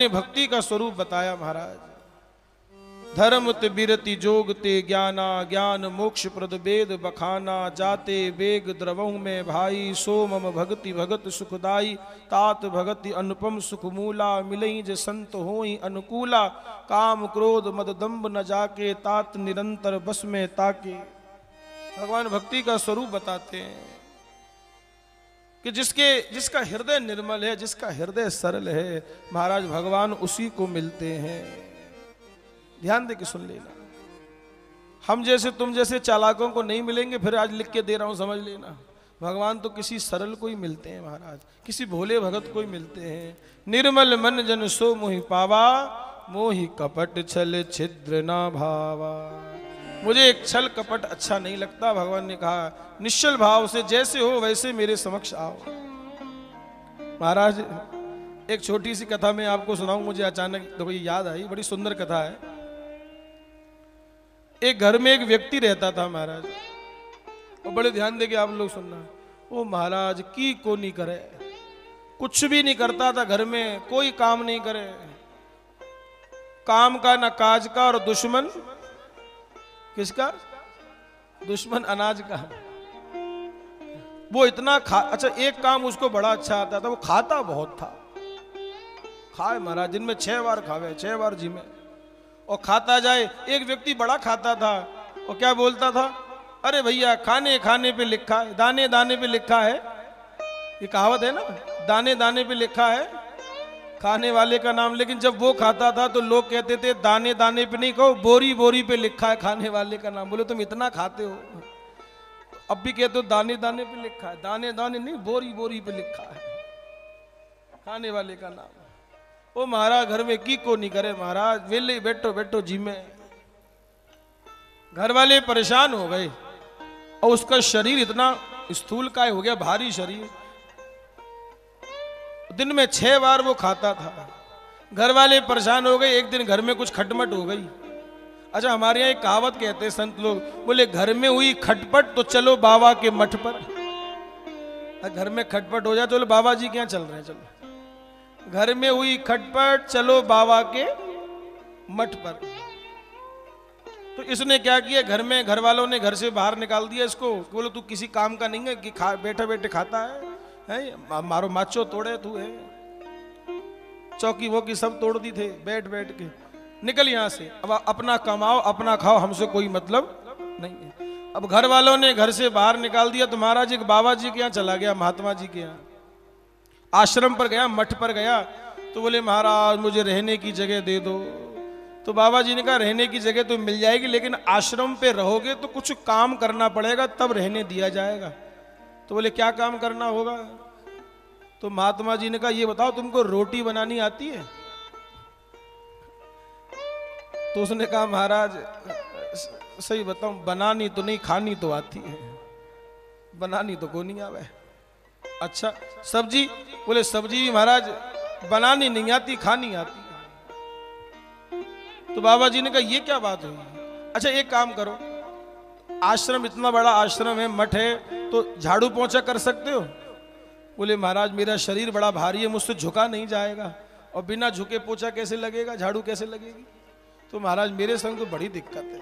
भक्ति का स्वरूप बताया महाराज। धर्म ते बिरति जोग ते ज्ञाना, ज्ञान मोक्ष प्रद वेद बखाना, जाते वेग द्रवहु में भाई, सो मम भगति भगत सुखदाई, तात भगति अनुपम सुख मूला, मिलई जे संत होई अनुकूला, काम क्रोध मद दंभ न जाके, तात निरंतर बस में ताके। भगवान भक्ति का स्वरूप बताते हैं कि जिसका हृदय निर्मल है, जिसका हृदय सरल है, महाराज भगवान उसी को मिलते हैं। ध्यान दे के सुन लेना, हम जैसे तुम जैसे चालाकों को नहीं मिलेंगे। फिर आज लिख के दे रहा हूं, समझ लेना। भगवान तो किसी सरल को ही मिलते हैं महाराज, किसी भोले भगत को ही मिलते हैं। निर्मल मन जन सो मोहि पावा, मोहि कपट छल छिद्र ना भावा। मुझे एक छल कपट अच्छा नहीं लगता। भगवान ने कहा निश्चल भाव से जैसे हो वैसे मेरे समक्ष आओ। महाराज एक छोटी सी कथा मैं आपको सुनाऊं, मुझे अचानक देखो ये याद आई, बड़ी सुंदर कथा है। एक घर में एक व्यक्ति रहता था महाराज, और बड़े ध्यान देके आप लोग सुनना। वो महाराज की को नहीं करे, कुछ भी नहीं करता था घर में, कोई काम नहीं करे, काम का ना काज का, और दुश्मन किसका? दुश्मन अनाज का। वो इतना अच्छा, एक काम उसको बड़ा अच्छा आता था, वो खाता बहुत था। खाए महाराज, दिन में 6 बार खावे, 6 बार जी में, और खाता जाए। एक व्यक्ति बड़ा खाता था, और क्या बोलता था, अरे भैया खाने खाने पे लिखा है, दाने दाने पे लिखा है। ये कहावत है ना, दाने दाने पे लिखा है खाने वाले का नाम। लेकिन जब वो खाता था तो लोग कहते थे दाने दाने पे नहीं कहो, बोरी बोरी पे लिखा है खाने वाले का नाम। बोले तुम इतना खाते हो, अब भी कहते हो दाने दाने पे लिखा है। दाने दाने नहीं, बोरी बोरी पे लिखा है खाने वाले का नाम। ओ महाराज घर में की को नहीं करे महाराज, वेले बैठो बैठो जी में। घर वाले परेशान हो गए, और उसका शरीर इतना स्थूल काय हो गया, भारी शरीर। दिन में 6 बार वो खाता था। घर वाले परेशान हो गए। एक दिन घर में कुछ खटमट हो गई। अच्छा, हमारे यहाँ एक कहावत कहते हैं संत लोग, बोले घर में हुई खटपट तो चलो बाबा के मठ पर। घर में खटपट हो जाए तो बोले बाबा जी क्या चल रहे हैं, चलो। घर में हुई खटपट, चलो बाबा के मठ पर। तो इसने क्या किया, घर में घर वालों ने घर से बाहर निकाल दिया इसको। बोलो तू किसी काम का नहीं है कि बैठे बैठे खाता है, मारो माचो तोड़े तू है। चौकी वोकी सब तोड़ दी थे, बैठ बैठ के निकल यहां से। अब अपना कमाओ अपना खाओ, हमसे कोई मतलब नहीं है। अब घर वालों ने घर से बाहर निकाल दिया। तो महाराज एक बाबा जी के यहाँ चला गया, महात्मा जी के यहाँ आश्रम पर गया, मठ पर गया। तो बोले महाराज मुझे रहने की जगह दे दो। तो बाबा जी ने कहा रहने की जगह तो मिल जाएगी, लेकिन आश्रम पे रहोगे तो कुछ काम करना पड़ेगा, तब रहने दिया जाएगा। तो बोले क्या काम करना होगा? तो महात्मा जी ने कहा ये बताओ तुमको रोटी बनानी आती है? तो उसने कहा महाराज सही बताऊं, बनानी तो नहीं, खानी तो आती है, बनानी तो को नहीं आवे। अच्छा सब्जी? बोले सब्जी महाराज बनानी नहीं आती, खानी आती है। तो बाबा जी ने कहा ये क्या बात हुई? अच्छा एक काम करो, आश्रम इतना बड़ा आश्रम है, मठ है, तो झाड़ू पोंछा कर सकते हो? बोले महाराज मेरा शरीर बड़ा भारी है, मुझसे झुका नहीं जाएगा, और बिना झुके पोछा कैसे लगेगा, झाड़ू कैसे लगेगी? तो महाराज मेरे संग तो बड़ी दिक्कत है।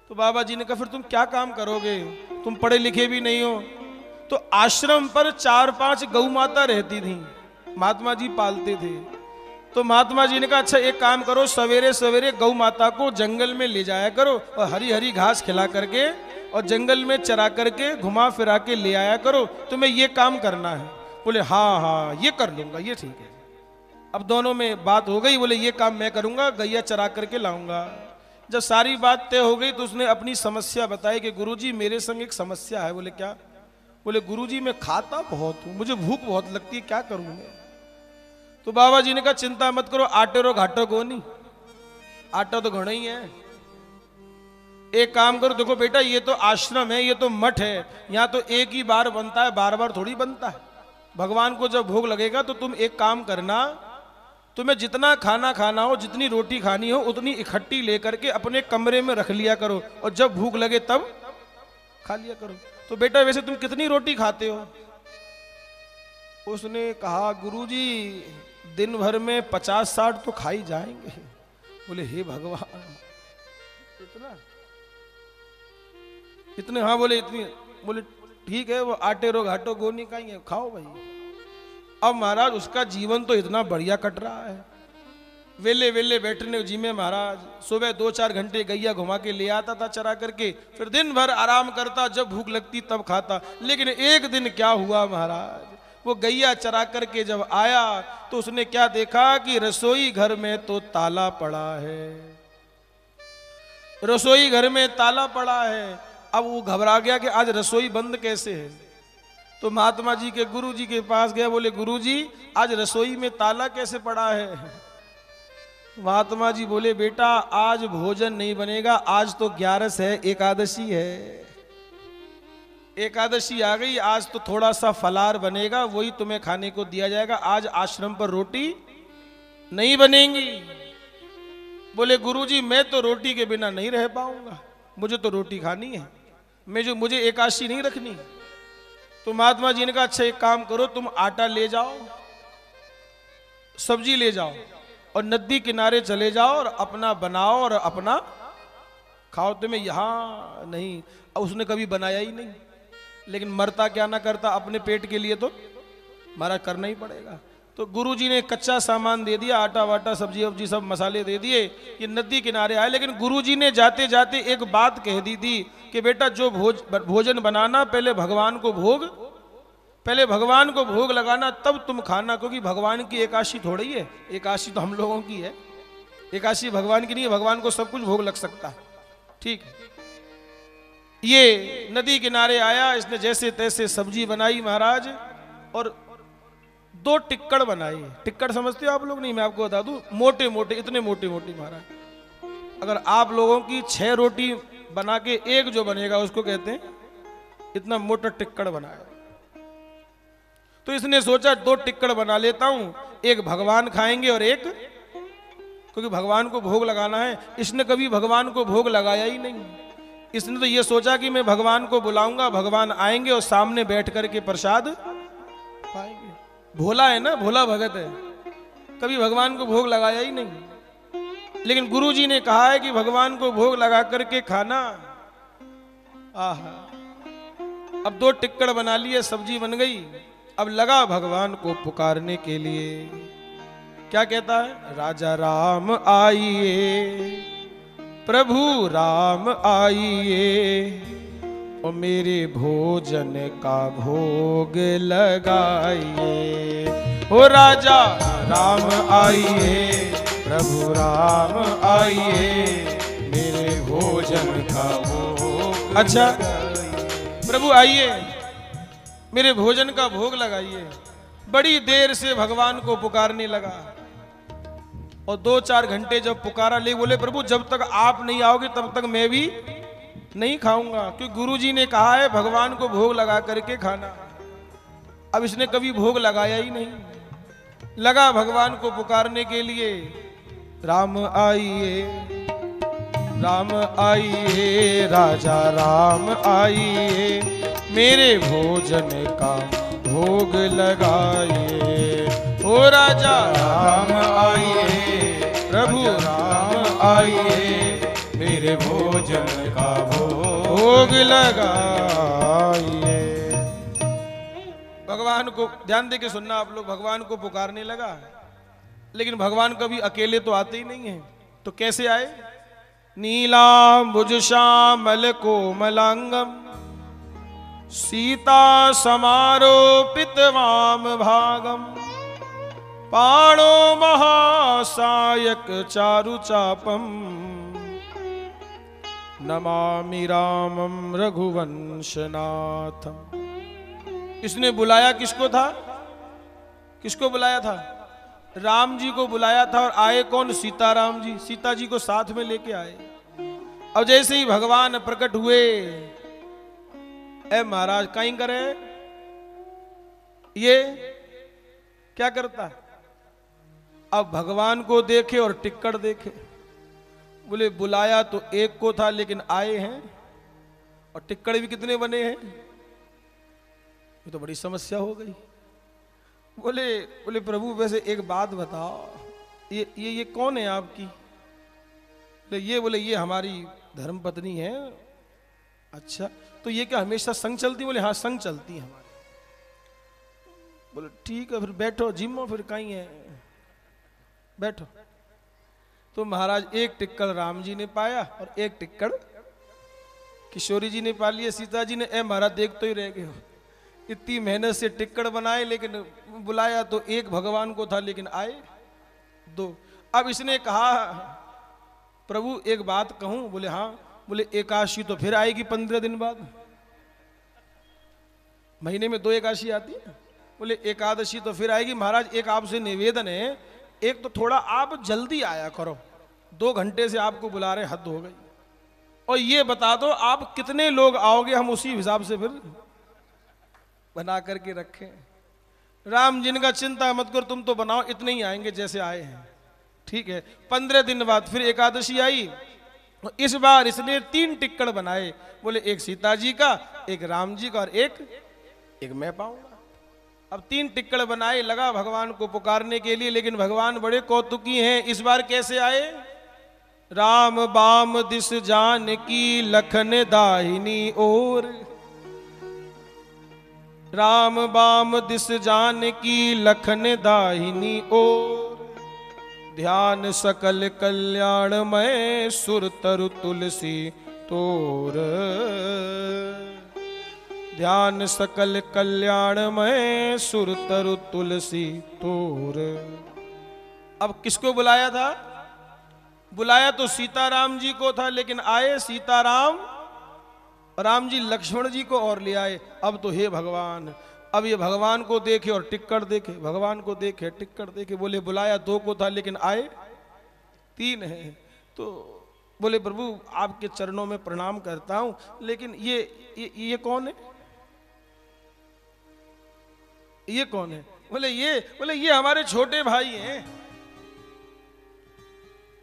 तो बाबा जी ने कहा फिर तुम क्या काम करोगे, तुम पढ़े लिखे भी नहीं हो। तो आश्रम पर 4-5 गौ माता रहती थी, महात्मा जी पालते थे। तो महात्मा जी ने कहा अच्छा एक काम करो, सवेरे सवेरे गौ माता को जंगल में ले जाया करो, और हरी हरी घास खिला करके और जंगल में चरा करके घुमा फिरा के ले आया करो, तुम्हें ये काम करना है। बोले हाँ हाँ ये कर लूंगा, ये ठीक है। अब दोनों में बात हो गई। बोले ये काम मैं करूंगा, गैया चरा करके लाऊंगा। जब सारी बात तय हो गई तो उसने अपनी समस्या बताई कि गुरुजी मेरे संग एक समस्या है। बोले क्या? बोले गुरुजी मैं खाता बहुत हूं, मुझे भूख बहुत लगती है, क्या करूं मैं? तो बाबा जी ने कहा चिंता मत करो, आटे रो घाटो को नहीं, आटा तो घना ही है। एक काम करो, देखो बेटा ये तो आश्रम है, ये तो मठ है, यहाँ तो एक ही बार बनता है, बार बार थोड़ी बनता है। भगवान को जब भोग लगेगा तो तुम एक काम करना, तुम्हें जितना खाना खाना हो, जितनी रोटी खानी हो, उतनी इकट्ठी लेकर के अपने कमरे में रख लिया करो, और जब भूख लगे तब खा लिया करो। तो बेटा वैसे तुम कितनी रोटी खाते हो? उसने कहा गुरुजी दिन भर में 50-60 तो खा ही जाएंगे। बोले हे भगवान, इतना इतने? हाँ बोले इतनी। बोले ठीक है, वो आटे रो घाटो गो नहीं खाएंगे, खाओ भाई। अब महाराज उसका जीवन तो इतना बढ़िया कट रहा है, वेले वेले बैठने जी में महाराज सुबह 2-4 घंटे गैया घुमा के ले आता था चरा करके, फिर दिन भर आराम करता, जब भूख लगती तब खाता। लेकिन एक दिन क्या हुआ महाराज, वो गैया चरा करके जब आया तो उसने क्या देखा कि रसोई घर में तो ताला पड़ा है, रसोई घर में ताला पड़ा है। अब वो घबरा गया कि आज रसोई बंद कैसे है, तो महात्मा जी के गुरु जी के पास गया। बोले गुरु जी आज रसोई में ताला कैसे पड़ा है? महात्मा जी बोले बेटा आज भोजन नहीं बनेगा, आज तो 11 है, एकादशी है, एकादशी आ गई, आज तो थोड़ा सा फलार बनेगा, वही तुम्हें खाने को दिया जाएगा, आज आश्रम पर रोटी नहीं बनेगी। बोले गुरुजी मैं तो रोटी के बिना नहीं रह पाऊंगा, मुझे तो रोटी खानी है, मुझे एकादशी नहीं रखनी। तो महात्मा जी ने कहा अच्छा एक काम करो, तुम आटा ले जाओ, सब्जी ले जाओ और नदी किनारे चले जाओ और अपना बनाओ और अपना खाओ, तुम्हें यहां नहीं। अब उसने कभी बनाया ही नहीं, लेकिन मरता क्या ना करता, अपने पेट के लिए तो महाराज करना ही पड़ेगा। तो गुरुजी ने कच्चा सामान दे दिया, आटा वाटा सब्जी वब्जी सब मसाले दे दिए, ये नदी किनारे आए। लेकिन गुरुजी ने जाते जाते एक बात कह दी थी कि बेटा जो भोजन बनाना पहले भगवान को भोग लगाना, तब तुम खाना, क्योंकि भगवान की एकादशी थोड़ी है, एकादशी तो हम लोगों की है, एकादशी भगवान की नहीं है, भगवान को सब कुछ भोग लग सकता है। ठीक है, ये नदी किनारे आया, इसने जैसे तैसे सब्जी बनाई महाराज, और 2 टिक्कड़ बनाई। टिक्कड़ समझते हो आप लोग? नहीं, मैं आपको बता दूं, मोटे मोटे, इतने मोटे मोटे महाराज। अगर आप लोगों की 6 रोटी बना के एक जो बनेगा उसको कहते हैं इतना मोटा टिक्कड़ बनाया। तो इसने सोचा 2 टिक्कड़ बना लेता हूं, एक भगवान खाएंगे और एक, क्योंकि भगवान को भोग लगाना है। इसने कभी भगवान को भोग लगाया ही नहीं, इसने तो ये सोचा कि मैं भगवान को बुलाऊंगा, भगवान आएंगे और सामने बैठ करके प्रसाद पाएंगे। भोला है ना, भोला भगत है, कभी भगवान को भोग लगाया ही नहीं। लेकिन गुरुजी ने कहा है कि भगवान को भोग लगा करके खाना। आहा, अब 2 टिक्कड़ बना लिए, सब्जी बन गई। अब लगा भगवान को पुकारने के लिए, क्या कहता है? राजा राम आइए, प्रभु राम आइए, और मेरे भोजन का भोग लगाइए। हो राजा राम आइए, प्रभु राम आइए, मेरे भोजन का भोग। अच्छा प्रभु आइए, मेरे भोजन का भोग लगाइए। बड़ी देर से भगवान को पुकारने लगा, और 2-4 घंटे जब पुकारा, ले बोले प्रभु जब तक आप नहीं आओगे तब तक मैं भी नहीं खाऊंगा, क्योंकि गुरुजी ने कहा है भगवान को भोग लगा करके खाना। अब इसने कभी भोग लगाया ही नहीं, लगा भगवान को पुकारने के लिए, राम आइए, राम आइए, राजा राम आइए, मेरे भोजन का भोग लगाइए। ओ राजा राम आइए, प्रभु राम आइए, मेरे भोजन का भोग लगाइए। भगवान को ध्यान दे के सुनना आप लोग, भगवान को पुकारने लगा, लेकिन भगवान कभी अकेले तो आते ही नहीं है। तो कैसे आए? नीलांबुज श्यामल कोमलांगम, सीता समारोपित वाम भागम, पाणो महासायक चारु चापम, नमामि रामम रघुवंशनाथम। इसने बुलाया किसको था? किसको बुलाया था? राम जी को बुलाया था। और आए कौन? सीताराम जी, सीता जी को साथ में लेके आए। अब जैसे ही भगवान प्रकट हुए, ए महाराज कहीं करे, ये क्या करता? अब भगवान को देखे और टिक्कड़ देखे, बोले बुलाया तो एक को था लेकिन आए हैं, और टिक्कड़ भी कितने बने हैं, ये तो बड़ी समस्या हो गई। बोले बोले प्रभु वैसे एक बात बताओ, ये कौन है आपकी? बोले ये हमारी धर्म पत्नी है। अच्छा, तो ये क्या हमेशा संग चलती? बोले हाँ संग चलती है हमारे। बोले ठीक है, फिर बैठो, जिम्मो फिर कहीं है, बैठो। तो महाराज एक टिक्कड़ राम जी ने पाया और एक टिक्कड़ किशोरी जी ने पा लिया। सीता जी ने ए महाराज देख तो ही रह गए हो, इतनी मेहनत से टिक्कड़ बनाए, लेकिन बुलाया तो एक भगवान को था, लेकिन आए दो। अब इसने कहा प्रभु एक बात कहूं? बोले हाँ। बोले एकादशी तो फिर आएगी 15 दिन बाद, महीने में 2 एकादशी आती है। बोले एकादशी तो फिर आएगी महाराज, एक आपसे निवेदन है, एक तो थोड़ा आप जल्दी आया करो, 2 घंटे से आपको बुला रहे, हद हो गई। और ये बता दो आप कितने लोग आओगे, हम उसी हिसाब से फिर बना करके रखें। राम जिनका चिंता मत करो, तुम तो बनाओ, इतने ही आएंगे जैसे आए हैं। ठीक है, 15 दिन बाद फिर एकादशी आई। इस बार इसने 3 टिक्कड़ बनाए। बोले एक सीता जी का, एक राम जी का और एक मैं पाऊंगा। अब 3 टिक्कड़ बनाए, लगा भगवान को पुकारने के लिए, लेकिन भगवान बड़े कौतुकी हैं। इस बार कैसे आए? राम बाम दिस जान की लखन दाहिनी ओर, राम बाम दिस जान की लखन दाहिनी ओर, ध्यान सकल कल्याणमय सुर तरु तुलसी तोर, ध्यान सकल कल्याणमय सुर तरु तुलसी तोर। अब किसको बुलाया था? बुलाया तो सीताराम जी को था, लेकिन आए सीताराम, राम जी लक्ष्मण जी को और ले आए। अब तो हे भगवान, अब ये भगवान को देखे और टिक्कड़ देखे, भगवान को देखे टिक्कड़ देखे। बोले बुलाया 2 को था, लेकिन आए 3 हैं। तो बोले प्रभु आपके चरणों में प्रणाम करता हूं, लेकिन ये कौन है? ये कौन है? बोले ये हमारे छोटे भाई हैं।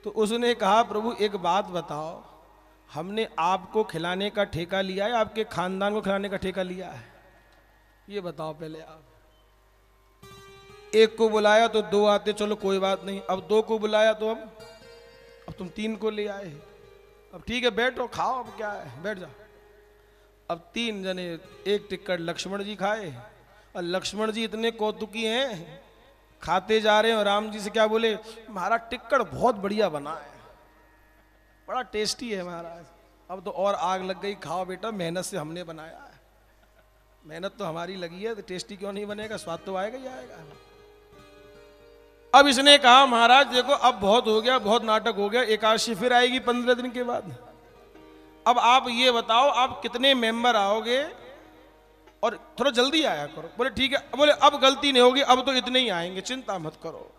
तो उसने कहा प्रभु एक बात बताओ, हमने आपको खिलाने का ठेका लिया है, आपके खानदान को खिलाने का ठेका लिया है? ये बताओ पहले आप। एक को बुलाया तो 2 आते, चलो कोई बात नहीं। अब 2 को बुलाया तो अब तुम 3 को ले आए। अब ठीक है बैठो खाओ, अब क्या है, बैठ जाओ। अब 3 जने एक टिक्कड़ लक्ष्मण जी खाए, और लक्ष्मण जी इतने कौतुकी हैं, खाते जा रहे हैं। और राम जी से क्या बोले? महाराज टिक्कड़ बहुत बढ़िया बना है, बड़ा टेस्टी है महाराज। अब तो और आग लग गई, खाओ बेटा, मेहनत से हमने बनाया है, मेहनत तो हमारी लगी है, तो टेस्टी क्यों नहीं बनेगा, स्वाद तो आएगा ही आएगा। अब इसने कहा महाराज देखो अब बहुत हो गया, बहुत नाटक हो गया, एकादशी फिर आएगी 15 दिन के बाद। अब आप ये बताओ आप कितने मेंबर आओगे, और थोड़ा जल्दी आया करो। बोले ठीक है। बोले अब गलती नहीं होगी, अब तो इतने ही आएंगे, चिंता मत करो।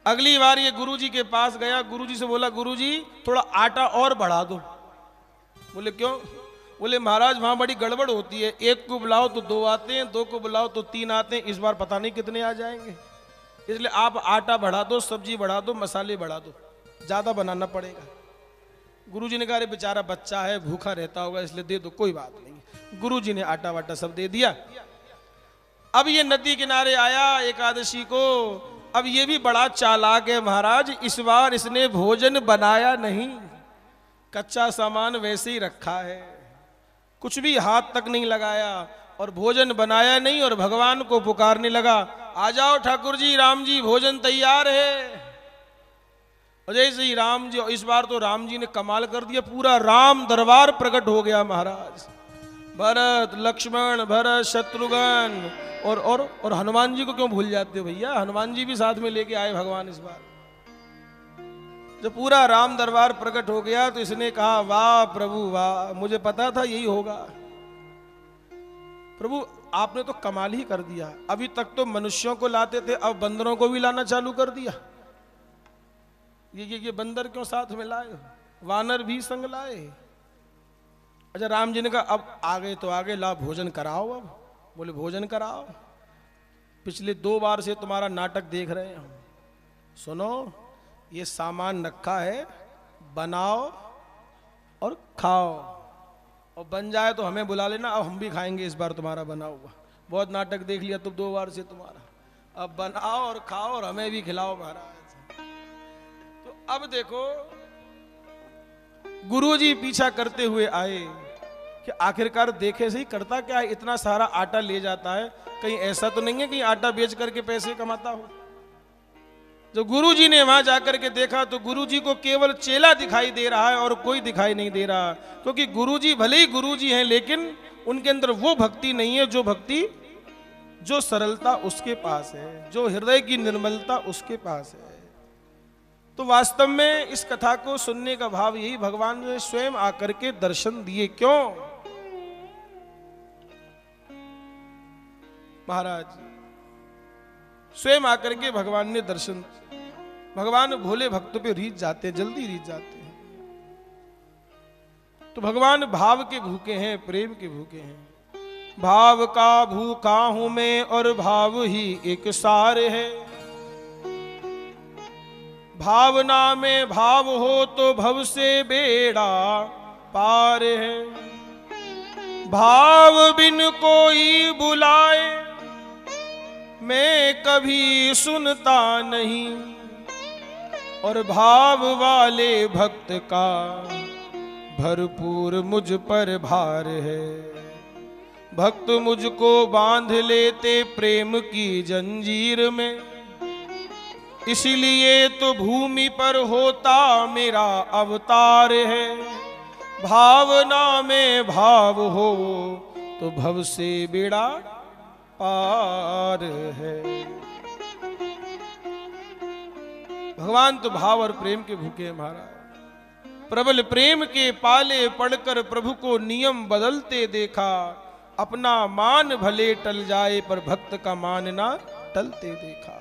अगली बार ये गुरुजी के पास गया, गुरुजी से बोला गुरुजी थोड़ा आटा और बढ़ा दो। बोले क्यों? बोले महाराज वहां बड़ी गड़बड़ होती है, 1 को बुलाओ तो 2 आते हैं, 2 को बुलाओ तो 3 आते हैं, इस बार पता नहीं कितने आ जाएंगे, इसलिए आप आटा बढ़ा दो, सब्जी बढ़ा दो, मसाले बढ़ा दो, ज्यादा बनाना पड़ेगा। गुरुजी ने कहा अरे बेचारा बच्चा है, भूखा रहता होगा, इसलिए दे दो, कोई बात नहीं। गुरुजी ने आटा वाटा सब दे दिया। अब ये नदी किनारे आया एकादशी को। अब ये भी बड़ा चालाक है महाराज, इस बार इसने भोजन बनाया नहीं, कच्चा सामान वैसे ही रखा है, कुछ भी हाथ तक नहीं लगाया, और भोजन बनाया नहीं, और भगवान को पुकारने लगा आ जाओ ठाकुर जी, राम जी भोजन तैयार है। और जैसे ही राम जी, इस बार तो राम जी ने कमाल कर दिया, पूरा राम दरबार प्रकट हो गया महाराज। भरत लक्ष्मण भरत शत्रुघ्न और हनुमान जी को क्यों भूल जाते हो भैया, हनुमान जी भी साथ में लेके आए भगवान। इस बार जब पूरा राम दरबार प्रकट हो गया तो इसने कहा वाह प्रभु वाह, मुझे पता था यही होगा। प्रभु आपने तो कमाल ही कर दिया, अभी तक तो मनुष्यों को लाते थे, अब बंदरों को भी लाना चालू कर दिया। ये बंदर क्यों साथ में लाए, वानर भी संग लाए। अच्छा राम जी ने कहा अब आ गए तो आगे, ला भोजन कराओ। अब बोले भोजन कराओ, पिछले 2 बार से तुम्हारा नाटक देख रहे हैं हम। सुनो ये सामान रखा है, बनाओ और खाओ, और बन जाए तो हमें बुला लेना, अब हम भी खाएंगे इस बार तुम्हारा बना हुआ। बहुत नाटक देख लिया तुम 2 बार से तुम्हारा, अब बनाओ और खाओ और हमें भी खिलाओ महाराज। तो अब देखो गुरुजी पीछा करते हुए आए कि आखिरकार देखे सही करता क्या है, इतना सारा आटा ले जाता है, कहीं ऐसा तो नहीं है कहीं आटा बेच करके पैसे कमाता हो। जब गुरुजी ने वहां जाकर के देखा तो गुरुजी को केवल चेला दिखाई दे रहा है और कोई दिखाई नहीं दे रहा, क्योंकि गुरुजी भले ही गुरुजी हैं लेकिन उनके अंदर वो भक्ति नहीं है जो भक्ति, जो सरलता उसके पास है, जो हृदय की निर्मलता उसके पास है। तो वास्तव में इस कथा को सुनने का भाव यही, भगवान ने स्वयं आकर के दर्शन दिए। क्यों महाराज स्वयं आकर के भगवान ने दर्शन, भगवान भोले भक्तों पे रीझ जाते, जल्दी रीझ जाते हैं। तो भगवान भाव के भूखे हैं, प्रेम के भूखे हैं। भाव का भूखा हूं मैं और भाव ही एक सार है, भावना में भाव हो तो भव से बेड़ा पार है। भाव बिन कोई बुलाए मैं कभी सुनता नहीं, और भाव वाले भक्त का भरपूर मुझ पर भार है। भक्त मुझको बांध लेते प्रेम की जंजीर में, इसलिए तो भूमि पर होता मेरा अवतार है। भावना में भाव हो तो भव से बेड़ा पार है। भगवान तो भाव और प्रेम के भूखे हैं महाराज। प्रबल प्रेम के पाले पड़कर प्रभु को नियम बदलते देखा। अपना मान भले टल जाए पर भक्त का मान ना टलते देखा।